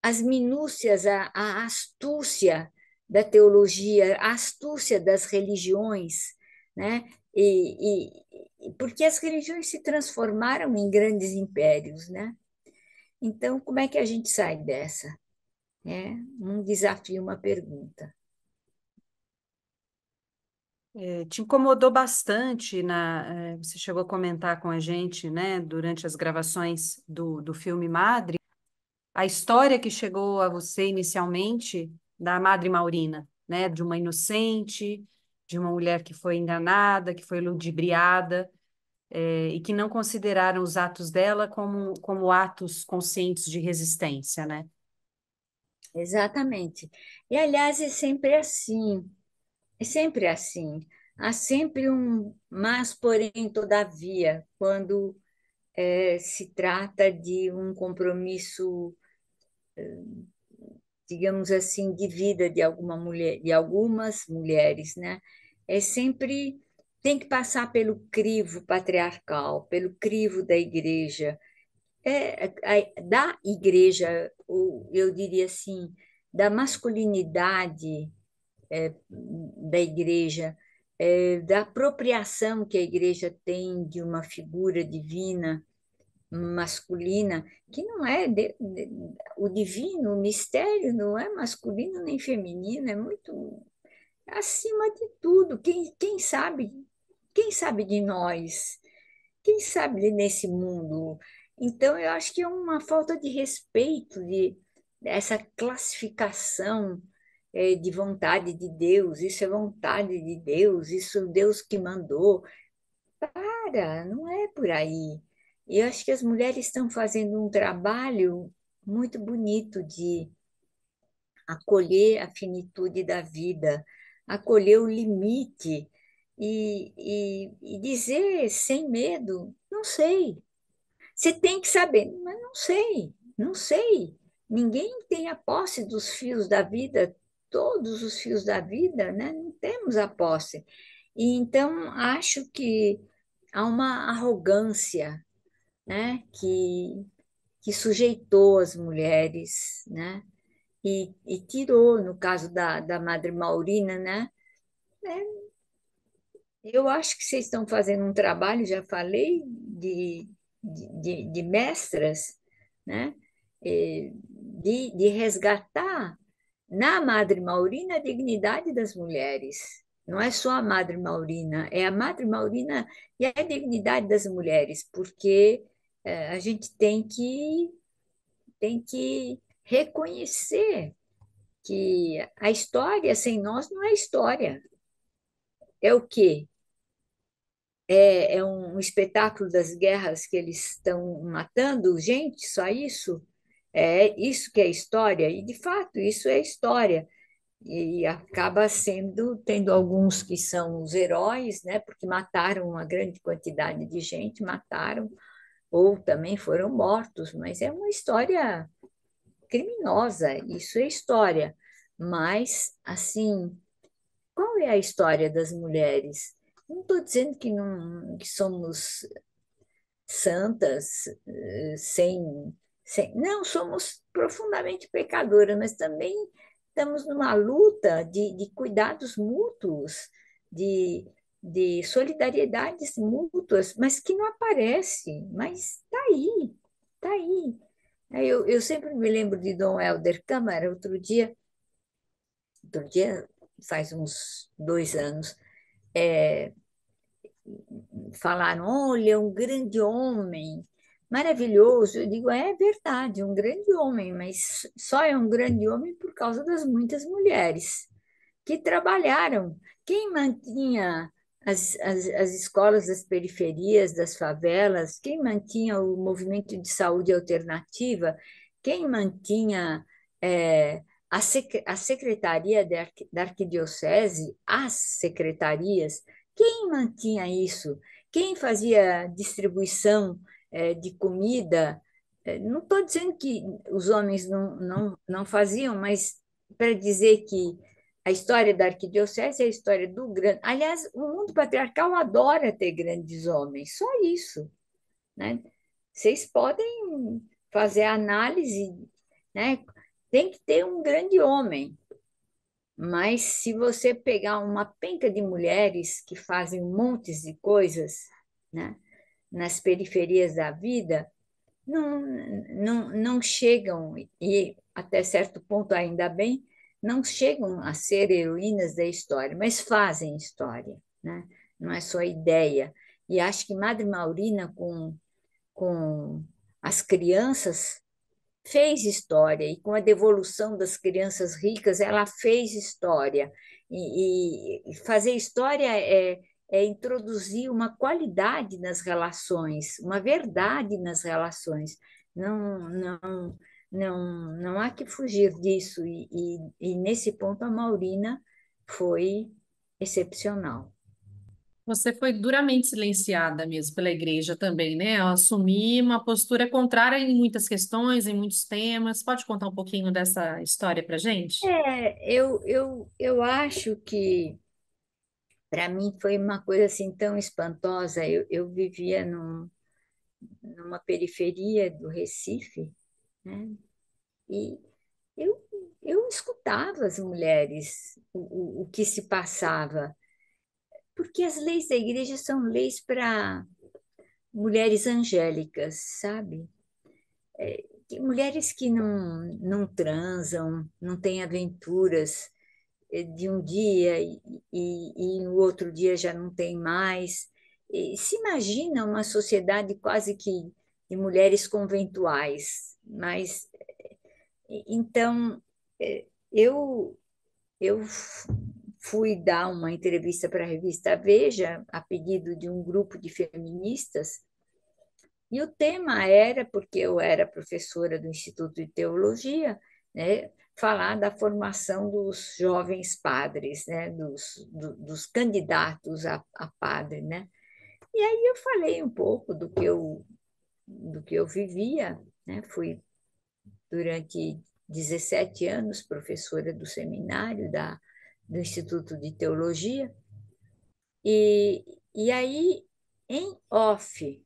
as minúcias, a astúcia da teologia, a astúcia das religiões, né? Porque as religiões se transformaram em grandes impérios, né? Então, como é que a gente sai dessa? Um desafio, uma pergunta. Te incomodou bastante você chegou a comentar com a gente, né, durante as gravações do filme Madre, a história que chegou a você inicialmente da Madre Maurina, né, de uma inocente, de uma mulher que foi enganada, que foi ludibriada, e que não consideraram os atos dela como atos conscientes de resistência, né? Exatamente. E, aliás, é sempre assim, é sempre assim. Há sempre um mas, porém, todavia, quando se trata de um compromisso, digamos assim, de vida de alguma mulher, de algumas mulheres, né? É sempre tem que passar pelo crivo patriarcal, pelo crivo da igreja, da igreja, eu diria assim, da masculinidade da igreja, da apropriação que a igreja tem de uma figura divina masculina, que não é o divino, o mistério não é masculino nem feminino, é muito acima de tudo. Quem sabe de nós? Quem sabe nesse mundo? Então, eu acho que é uma falta de respeito dessa classificação de vontade de Deus, isso é vontade de Deus, isso Deus que mandou. Cara, não é por aí. Eu acho que as mulheres estão fazendo um trabalho muito bonito de acolher a finitude da vida, acolher o limite e dizer sem medo, não sei. Você tem que saber, mas não sei, não sei. Ninguém tem a posse dos fios da vida, todos os fios da vida, né? Não temos a posse. E então acho que há uma arrogância, né? Que sujeitou as mulheres, né? E tirou, no caso da Madre Maurina, né? Eu acho que vocês estão fazendo um trabalho, já falei, de mestras, né? De resgatar na Madre Maurina a dignidade das mulheres. Não é só a Madre Maurina, é a Madre Maurina e a dignidade das mulheres, porque a gente tem que reconhecer que a história sem nós não é história. É o quê? É um espetáculo das guerras que eles estão matando gente, só isso? É isso que é história? E, de fato, isso é história. E acaba tendo alguns que são os heróis, né? Porque mataram uma grande quantidade de gente, mataram, ou também foram mortos, mas é uma história criminosa, isso é história. Mas, assim, qual é a história das mulheres? Não estou dizendo que, não, que somos santas, Não, somos profundamente pecadoras, mas também estamos numa luta de cuidados mútuos, de, de solidariedades mútuas, mas que não aparece, mas está aí, está aí. Eu sempre me lembro de Dom Helder Câmara, outro dia, faz uns 2 anos, falaram: olha, é um grande homem, maravilhoso. Eu digo: é verdade, um grande homem, mas só é um grande homem por causa das muitas mulheres que trabalharam. Quem mantinha as escolas das periferias, das favelas, quem mantinha o movimento de saúde alternativa, quem mantinha a secretaria da arquidiocese, as secretarias, quem mantinha isso? Quem fazia distribuição de comida? Não estou dizendo que os homens não faziam, mas para dizer que a história da arquidiocese é a história do grande. Aliás, o mundo patriarcal adora ter grandes homens, só isso, né? Vocês podem fazer a análise, né? Tem que ter um grande homem, mas se você pegar uma penca de mulheres que fazem montes de coisas, né, nas periferias da vida, não chegam, e até certo ponto ainda bem, não chegam a ser heroínas da história, mas fazem história. né? Não é só ideia. E acho que Madre Maurina, com as crianças, fez história, e com a devolução das crianças ricas, ela fez história. E fazer história é introduzir uma qualidade nas relações, uma verdade nas relações. Não há que fugir disso. E nesse ponto, a Maurina foi excepcional. Você foi duramente silenciada mesmo pela igreja também, né? Ao assumir uma postura contrária em muitas questões, em muitos temas. Pode contar um pouquinho dessa história para gente? Eu acho que, para mim, foi uma coisa assim tão espantosa. Eu vivia numa periferia do Recife, né? E eu, eu escutava as mulheres, o que se passava, porque as leis da igreja são leis para mulheres angélicas, sabe? Mulheres que não transam, não têm aventuras de um dia e no outro dia já não tem mais. E se imagina uma sociedade quase que de mulheres conventuais, mas então eu eu fui dar uma entrevista para a revista Veja a pedido de um grupo de feministas. E o tema era, porque eu era professora do Instituto de Teologia, né, falar da formação dos jovens padres, né, dos candidatos a padre, né? E aí eu falei um pouco do que eu vivia, né? Fui durante 17 anos professora do seminário do Instituto de Teologia, e aí, em off,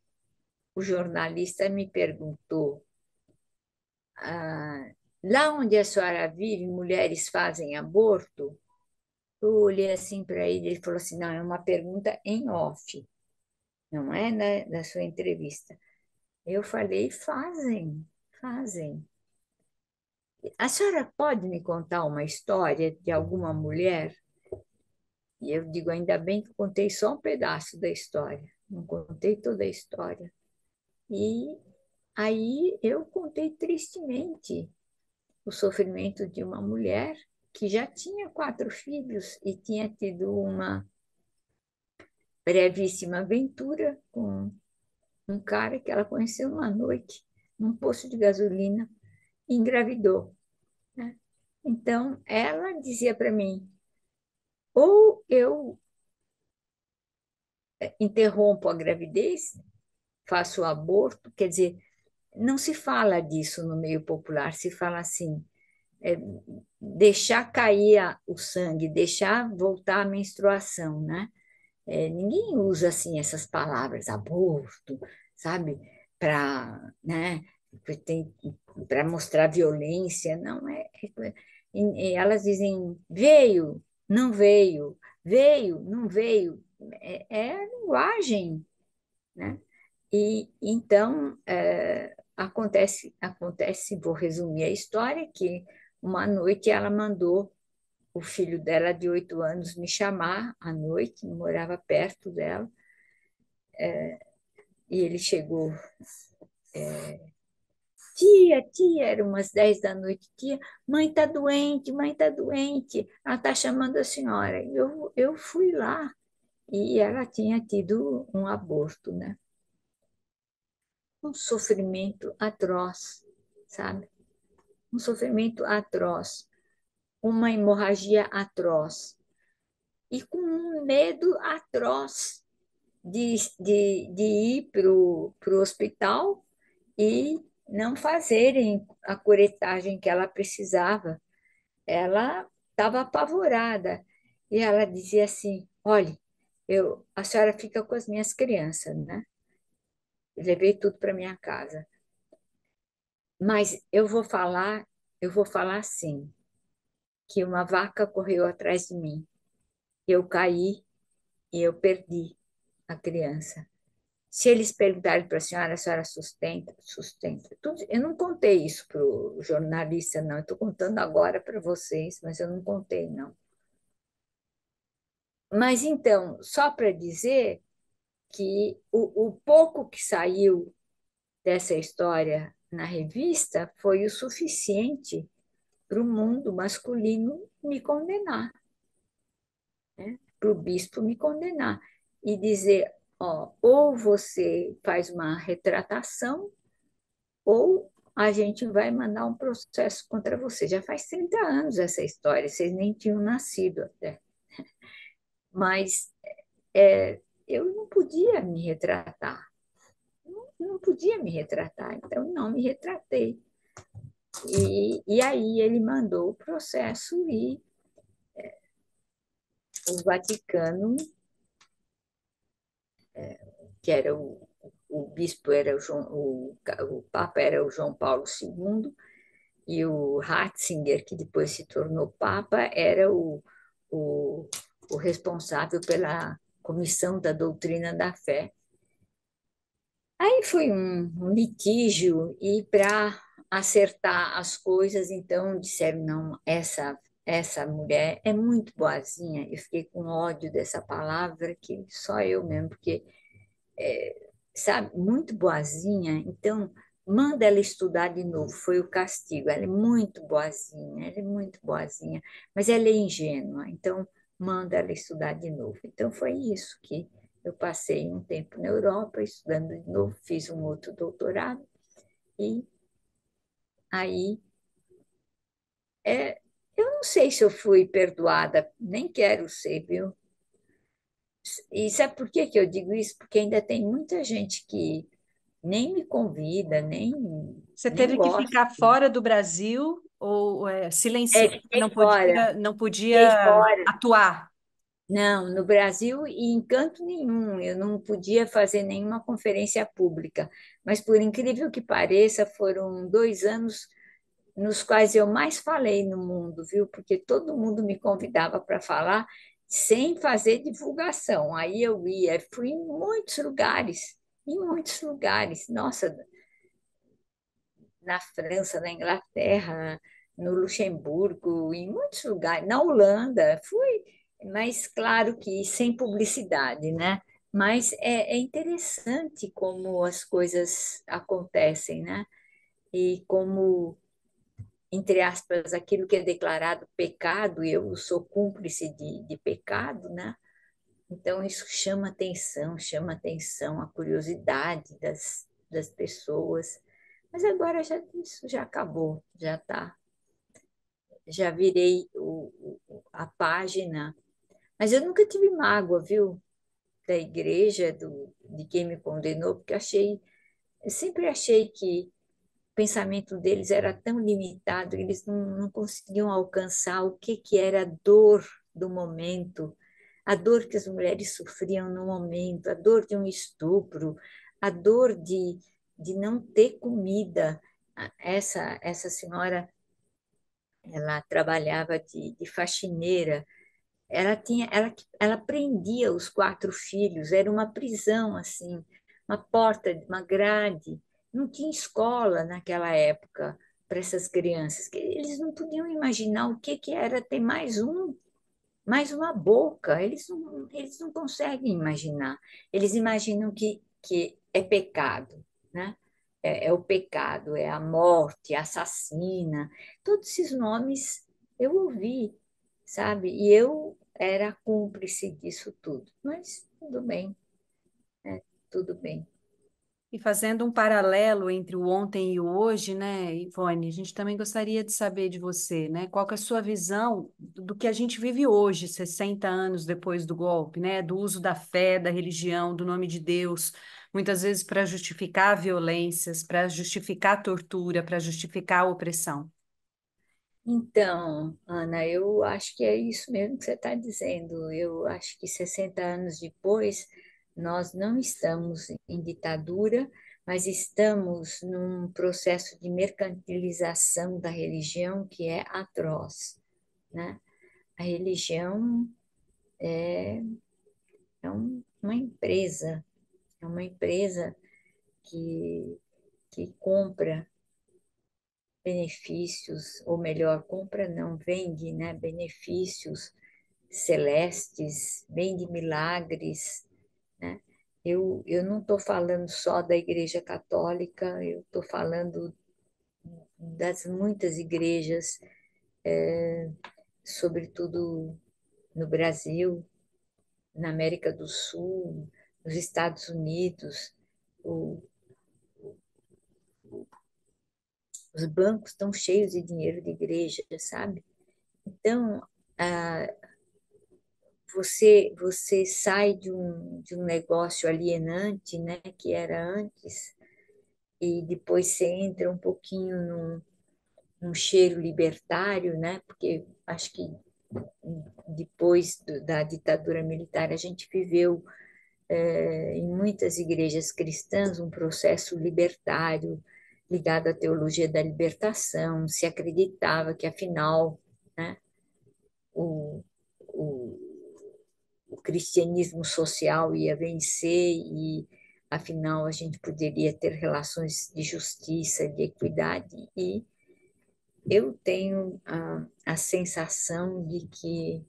o jornalista me perguntou: lá onde a senhora vive, mulheres fazem aborto? Eu olhei assim para ele, ele falou assim: não, é uma pergunta em off, não é da sua entrevista. Eu falei: fazem, fazem. A senhora pode me contar uma história de alguma mulher? E eu digo: ainda bem que eu contei só um pedaço da história, não contei toda a história. E aí eu contei tristemente o sofrimento de uma mulher que já tinha 4 filhos e tinha tido uma brevíssima aventura com um cara que ela conheceu uma noite num posto de gasolina e engravidou, né? Então, ela dizia para mim: ou eu interrompo a gravidez, faço o aborto, quer dizer, não se fala disso no meio popular, se fala assim, é, deixar cair o sangue, deixar voltar a menstruação, né? Ninguém usa assim essas palavras, aborto, sabe? Para, né? Para mostrar violência, não é? E elas dizem veio, não veio, veio, não veio. É a linguagem, né? E então acontece, vou resumir a história, que uma noite ela mandou o filho dela de 8 anos me chamar à noite, morava perto dela, e ele chegou: tia, tia, era umas 10 da noite, tia, mãe está doente, ela está chamando a senhora. Eu fui lá e ela tinha tido um aborto, né? Um sofrimento atroz, sabe? Um sofrimento atroz, uma hemorragia atroz e com um medo atroz de ir para o hospital e não fazerem a curetagem que ela precisava. Ela estava apavorada e ela dizia assim: olhe, a senhora fica com as minhas crianças, né? Eu levei tudo para minha casa, mas eu vou falar assim, que uma vaca correu atrás de mim, eu caí e eu perdi a criança. Se eles perguntarem para a senhora sustenta, sustenta. Eu não contei isso para o jornalista, não. Eu estou contando agora para vocês, mas eu não contei, não. Mas então, só para dizer que o pouco que saiu dessa história na revista foi o suficiente para o mundo masculino me condenar, né? Para o bispo me condenar e dizer, ó, ou você faz uma retratação, ou a gente vai mandar um processo contra você. Já faz 30 anos essa história, vocês nem tinham nascido até. Mas eu não podia me retratar, não podia me retratar, então não me retratei. E aí ele mandou o processo e o Vaticano, que era o bispo era o Papa era o João Paulo II, e o Ratzinger, que depois se tornou Papa, era o, o responsável pela Comissão da Doutrina da Fé. Aí foi um litígio, e para acertar as coisas, então disseram: não, essa mulher é muito boazinha. Eu fiquei com ódio dessa palavra, que só eu mesmo, porque sabe, muito boazinha, então manda ela estudar de novo, foi o castigo. Ela é muito boazinha, ela é muito boazinha, mas ela é ingênua, então manda ela estudar de novo. Então foi isso que eu passei um tempo na Europa estudando de novo, fiz um outro doutorado, e aí é, eu não sei se eu fui perdoada, nem quero ser, viu? E sabe por que que eu digo isso? Porque ainda tem muita gente que nem me convida, Você nem teve que gosta. ficar fora do Brasil ou silenciar, Fiquei não fora, podia, não fiquei podia fora. atuar? Não, no Brasil, e em canto nenhum, eu não podia fazer nenhuma conferência pública. Mas, por incrível que pareça, foram 2 anos nos quais eu mais falei no mundo, viu? Porque todo mundo me convidava para falar sem fazer divulgação. Aí eu ia, fui em muitos lugares. Nossa, na França, na Inglaterra, no Luxemburgo, em muitos lugares, na Holanda, fui, mas claro que sem publicidade, né? Mas é interessante como as coisas acontecem, né? E como, entre aspas, aquilo que é declarado pecado, e eu sou cúmplice de pecado, né? Então isso chama atenção a curiosidade das pessoas. Mas agora já isso já acabou, já tá, já virei a página. Mas eu nunca tive mágoa, viu, da igreja, de quem me condenou, porque eu sempre achei que o pensamento deles era tão limitado, eles não conseguiam alcançar o que era a dor do momento, a dor que as mulheres sofriam no momento, a dor de um estupro, a dor de não ter comida. Essa senhora, ela trabalhava de faxineira, ela prendia os 4 filhos, era uma prisão assim, uma porta, uma grade. Não tinha escola naquela época para essas crianças, que eles não podiam imaginar o que era ter mais uma boca. Eles não conseguem imaginar. Eles imaginam que é pecado, né? É o pecado, é a morte, é assassina. Todos esses nomes eu ouvi, sabe? E eu era cúmplice disso tudo. Mas tudo bem, né? Tudo bem. E fazendo um paralelo entre o ontem e o hoje, né, Ivone, a gente também gostaria de saber de você, né, qual que é a sua visão do que a gente vive hoje, 60 anos depois do golpe, né, do uso da fé, da religião, do nome de Deus, muitas vezes para justificar violências, para justificar a tortura, para justificar a opressão. Então, Ana, eu acho que é isso mesmo que você está dizendo. Eu acho que 60 anos depois, nós não estamos em ditadura, mas estamos num processo de mercantilização da religião que é atroz, né? A religião é uma empresa que, que compra benefícios, ou melhor, compra não, vende, né, benefícios celestes, bem de milagres, né? Eu não estou falando só da Igreja Católica, eu estou falando das muitas igrejas, sobretudo no Brasil, na América do Sul, nos Estados Unidos. O- os bancos estão cheios de dinheiro de igreja, sabe? Então, ah, você sai de um negócio alienante, né, que era antes, e depois você entra um pouquinho num cheiro libertário, né, porque acho que depois da ditadura militar a gente viveu em muitas igrejas cristãs um processo libertário ligado à teologia da libertação. Se acreditava que afinal, né, o, o o cristianismo social ia vencer e, afinal, a gente poderia ter relações de justiça, de equidade. E eu tenho a sensação de que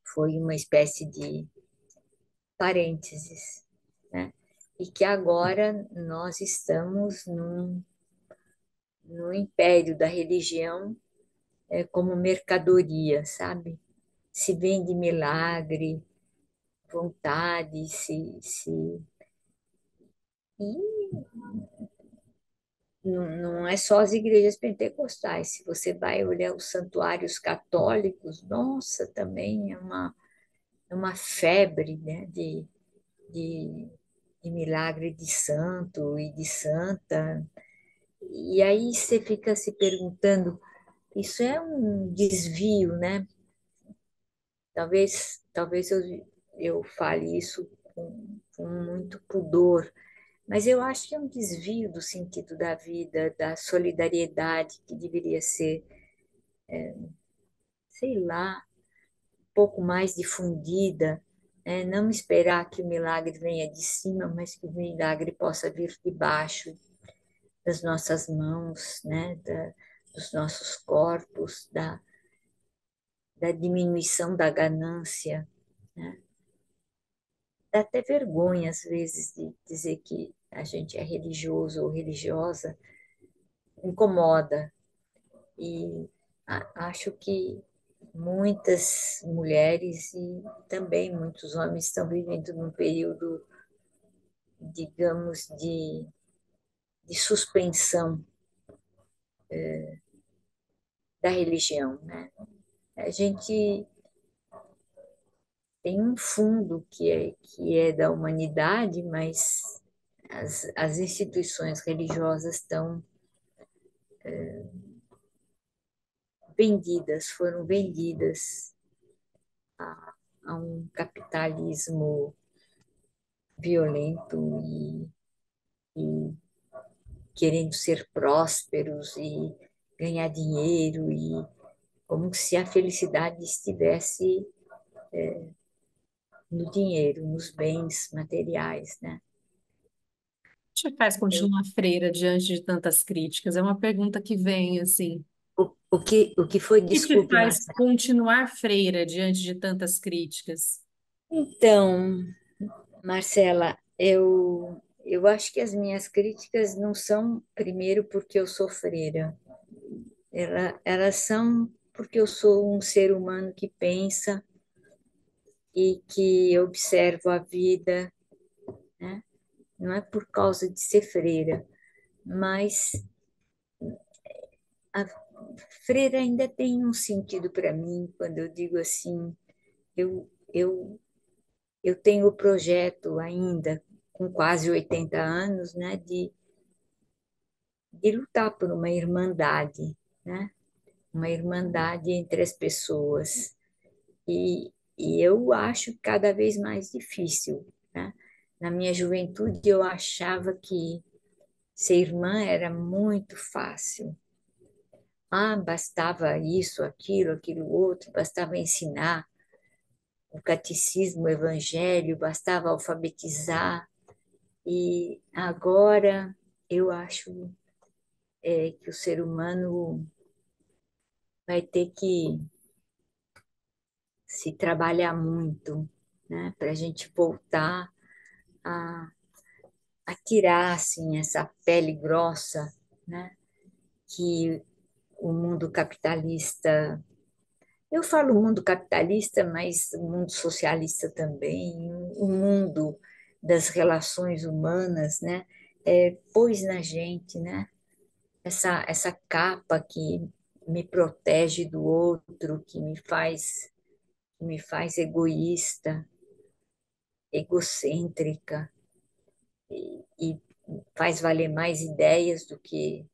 foi uma espécie de parênteses, né? E que agora nós estamos no império da religião como mercadoria, sabe? Se vende milagre, vontade, e não é só as igrejas pentecostais. Se você vai olhar os santuários católicos, nossa, também é uma febre, né, de, de milagre de santo e de santa. E aí você fica se perguntando, isso é um desvio, né? Talvez eu fale isso com muito pudor, mas eu acho que é um desvio do sentido da vida, da solidariedade que deveria ser, sei lá, um pouco mais difundida, né? Não esperar que o milagre venha de cima, mas que o milagre possa vir de baixo das nossas mãos, né? Dos nossos corpos, da diminuição da ganância, né? Dá até vergonha, às vezes, de dizer que a gente é religioso ou religiosa, incomoda. E acho que muitas mulheres e também muitos homens estão vivendo num período, digamos, de suspensão da religião, né? A gente tem um fundo que é da humanidade, mas as instituições religiosas estão foram vendidas a um capitalismo violento e querendo ser prósperos e ganhar dinheiro e como se a felicidade estivesse no dinheiro, nos bens materiais, né? Te faz Eu, continuar freira diante de tantas críticas? É uma pergunta que vem assim. o que foi, O que te desculpe, faz Marcelo. continuar freira diante de tantas críticas? Então, Marcela, eu acho que as minhas críticas não são, primeiro, porque eu sou freira. Elas são porque eu sou um ser humano que pensa e que observa a vida, né? Não é por causa de ser freira, mas a freira ainda tem um sentido para mim quando eu digo assim, eu, eu, eu tenho o projeto ainda, com quase 80 anos, né, de lutar por uma irmandade, né? Uma irmandade entre as pessoas. E eu acho cada vez mais difícil, né? Na minha juventude, eu achava que ser irmã era muito fácil. Bastava isso, aquilo outro, bastava ensinar o catecismo, o evangelho, bastava alfabetizar. E agora eu acho que o ser humano vai ter que se trabalhar muito, né, para a gente voltar a, a tirar assim, essa pele grossa, né, que o mundo capitalista, eu falo mundo capitalista, mas o mundo socialista também, o mundo das relações humanas, né, pôs na gente, né, essa capa que me protege do outro, que me faz egoísta, egocêntrica e faz valer mais ideias do que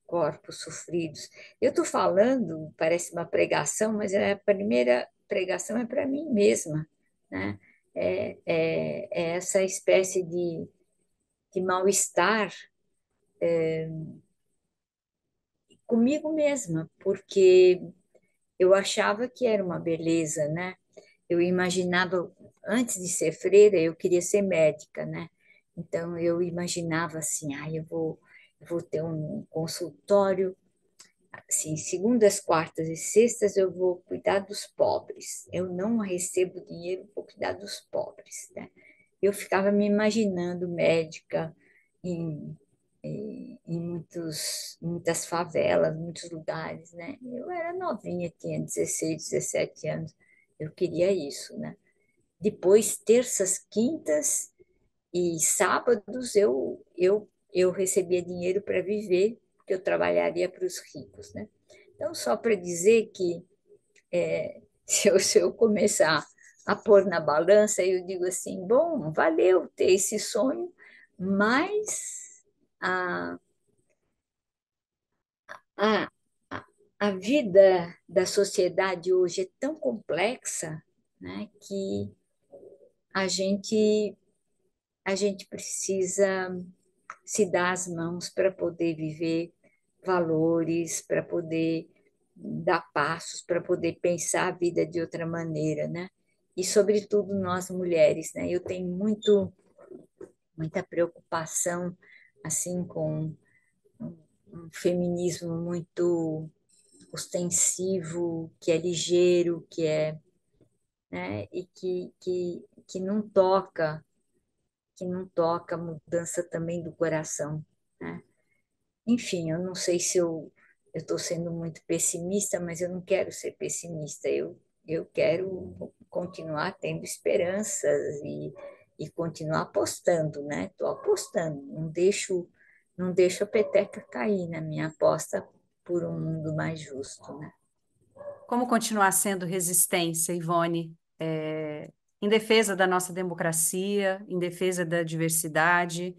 corpos sofridos. Eu estou falando, parece uma pregação, mas a primeira pregação é para mim mesma, né? É essa espécie de mal-estar comigo mesma, porque eu achava que era uma beleza, né? Eu imaginava, antes de ser freira, eu queria ser médica, né? Então eu imaginava assim, eu vou ter um consultório, assim, segundas, quartas e sextas eu vou cuidar dos pobres. Eu não recebo dinheiro, vou cuidar dos pobres, né? Eu ficava me imaginando médica em, em muitas favelas, muitos lugares, né? Eu era novinha, tinha 16, 17 anos. Eu queria isso, né? Depois, terças, quintas e sábados, eu recebia dinheiro para viver, porque eu trabalharia para os ricos, né? Então, só para dizer que se eu começar a pôr na balança, eu digo assim, bom, valeu ter esse sonho, mas a, a, a, a vida da sociedade hoje é tão complexa, né, que a gente, a gente precisa se dar as mãos para poder viver valores, para poder dar passos, para poder pensar a vida de outra maneira, né? E, sobretudo, nós mulheres, né? Eu tenho muita preocupação, assim, com um feminismo muito ostensivo, que é ligeiro, né? E que não toca a mudança também do coração, né? Enfim, eu não sei se eu estou sendo muito pessimista, mas eu não quero ser pessimista. Eu quero continuar tendo esperanças e continuar apostando, né? Estou apostando, não deixo a peteca cair na minha aposta por um mundo mais justo, né? Como continuar sendo resistência, Ivone, em defesa da nossa democracia, em defesa da diversidade?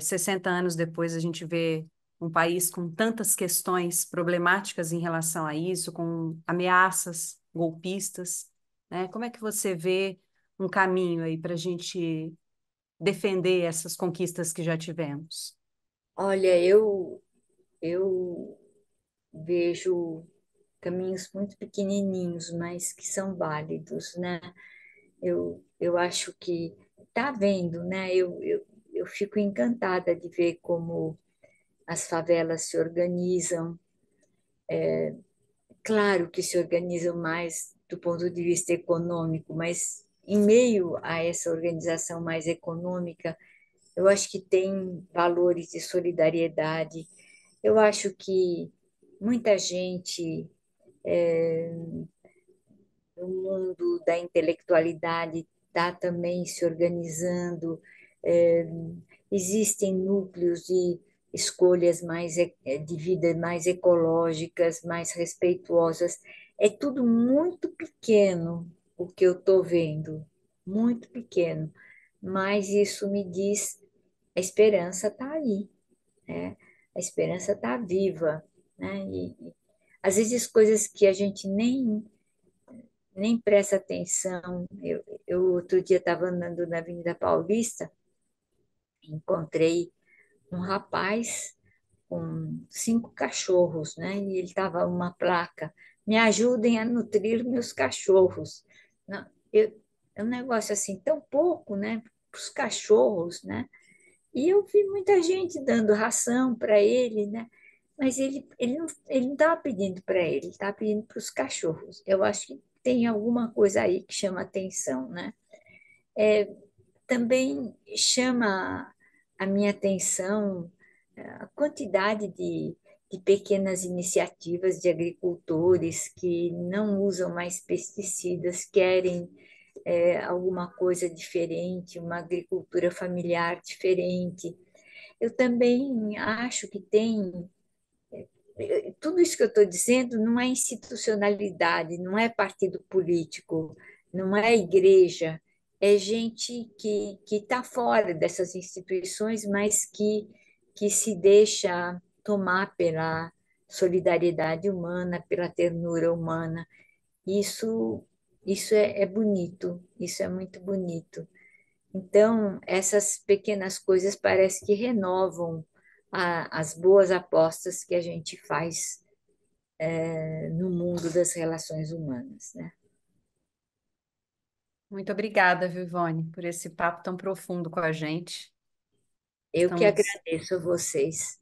60 anos depois, a gente vê um país com tantas questões problemáticas em relação a isso, com ameaças golpistas, né? Como é que você vê um caminho aí para a gente defender essas conquistas que já tivemos? Olha, eu vejo caminhos muito pequenininhos, mas que são válidos, né? Eu acho que está vendo, né? Eu fico encantada de ver como as favelas se organizam. Claro que se organizam mais do ponto de vista econômico, mas em meio a essa organização mais econômica, eu acho que tem valores de solidariedade. Eu acho que muita gente no mundo da intelectualidade está também se organizando. É, existem núcleos de escolhas mais de vida mais ecológicas, mais respeituosas. É tudo muito pequeno o que eu estou vendo, muito pequeno, mas isso me diz a esperança está aí, né? A esperança está viva, né? E às vezes coisas que a gente nem presta atenção. Eu outro dia estava andando na Avenida Paulista, encontrei um rapaz com 5 cachorros, né? E ele estava uma placa: me ajudem a nutrir meus cachorros. Não, é um negócio assim tão pouco, né? Para os cachorros, né? E eu vi muita gente dando ração para ele, né? Mas ele não estava pedindo para ele estava pedindo para os cachorros. Eu acho que tem alguma coisa aí que chama atenção, né? Também chama a minha atenção a quantidade de pequenas iniciativas de agricultores que não usam mais pesticidas, querem alguma coisa diferente, uma agricultura familiar diferente. Eu também acho que tem. Tudo isso que eu estou dizendo não é institucionalidade, não é partido político, não é igreja, é gente que está fora dessas instituições, mas que se deixa tomar pela solidariedade humana, pela ternura humana. Isso, isso é bonito, isso é muito bonito. Então, essas pequenas coisas parece que renovam as boas apostas que a gente faz no mundo das relações humanas, né? Muito obrigada, Vivone, por esse papo tão profundo com a gente. Eu que Estamos agradeço a vocês.